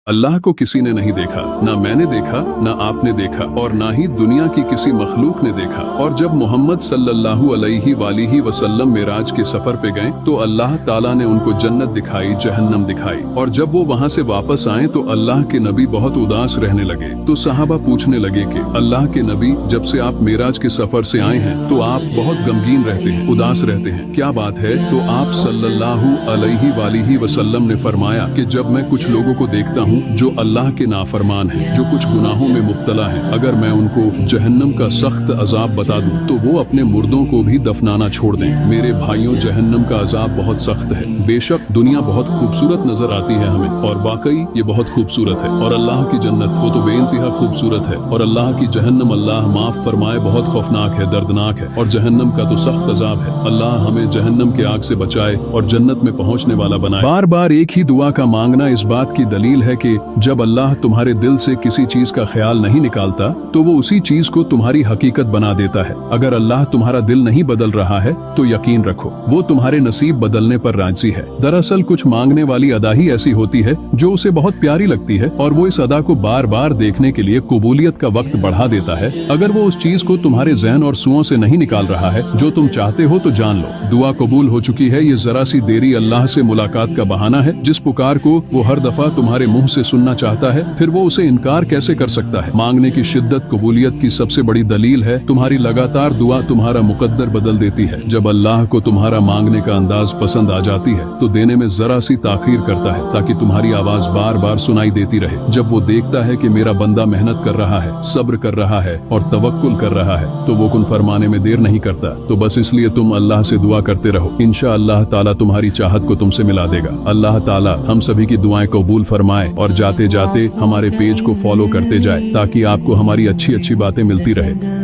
अल्लाह को किसी ने नहीं देखा, ना मैंने देखा, ना आपने देखा और ना ही दुनिया की किसी मखलूक ने देखा। और जब मोहम्मद सल्लल्लाहु अलैहि वसल्लम मेराज के सफर पे गए तो अल्लाह ताला ने उनको जन्नत दिखाई, जहन्नम दिखाई। और जब वो वहाँ से वापस आए तो अल्लाह के नबी बहुत उदास रहने लगे। तो सहाबा पूछने लगे कि अल्लाह के नबी, जब से आप मेराज के सफर से आए हैं तो आप बहुत गमगीन रहते हैं, उदास रहते हैं, क्या बात है? तो आप सल्लल्लाहु अलैहि वसल्लम ने फरमाया कि जब मैं कुछ लोगों को देखता हूँ जो अल्लाह के नाफरमान हैं, जो कुछ गुनाहों में मुब्तला हैं, अगर मैं उनको जहन्नम का सख्त अजाब बता दूं तो वो अपने मुर्दों को भी दफनाना छोड़ दें। मेरे भाइयों, जहन्नम का अजाब बहुत सख्त है। बेशक दुनिया बहुत खूबसूरत नजर आती है हमें, और वाकई ये बहुत खूबसूरत है, और अल्लाह की जन्नत वो तो बेइंतहा खूबसूरत है, और अल्लाह की जहन्नम, अल्लाह माफ फरमाए, बहुत खौफनाक है, दर्दनाक है, और जहन्नम का तो सख्त अजाब है। अल्लाह हमें जहन्नम के आग से बचाए और जन्नत में पहुँचने वाला बनाए। बार बार एक ही दुआ का मांगना इस बात की दलील है कि जब अल्लाह तुम्हारे दिल से किसी चीज का ख्याल नहीं निकालता तो वो उसी चीज को तुम्हारी हकीकत बना देता है। अगर अल्लाह तुम्हारा दिल नहीं बदल रहा है तो यकीन रखो वो तुम्हारे नसीब बदलने पर राजी है। दरअसल कुछ मांगने वाली अदा ही ऐसी होती है जो उसे बहुत प्यारी लगती है और वो इस अदा को बार बार देखने के लिए कबूलियत का वक्त बढ़ा देता है। अगर वो उस चीज को तुम्हारे जहन और सुओं से नहीं निकाल रहा है जो तुम चाहते हो तो जान लो दुआ कबूल हो चुकी है। ये जरा सी देरी अल्लाह से मुलाकात का बहाना है। जिस पुकार को वो हर दफा तुम्हारे मुंह से सुनना चाहता है, फिर वो उसे इनकार कैसे कर सकता है? मांगने की शिद्दत कबूलियत की सबसे बड़ी दलील है। तुम्हारी लगातार दुआ तुम्हारा मुकद्दर बदल देती है। जब अल्लाह को तुम्हारा मांगने का अंदाज पसंद आ जाती है तो देने में जरा सी ताखीर करता है ताकि तुम्हारी आवाज बार बार सुनाई देती रहे। जब वो देखता है कि मेरा बंदा मेहनत कर रहा है, सब्र कर रहा है और तवक्कुल कर रहा है तो वो कुन फरमाने में देर नहीं करता। तो बस इसलिए तुम अल्लाह से दुआ करते रहो, इंशा अल्लाह ताला तुम्हारी चाहत को तुमसे मिला देगा। अल्लाह ताला हम सभी की दुआएं कबूल फरमाए और जाते जाते हमारे पेज को फॉलो करते जाए ताकि आपको हमारी अच्छी अच्छी बातें मिलती रहे।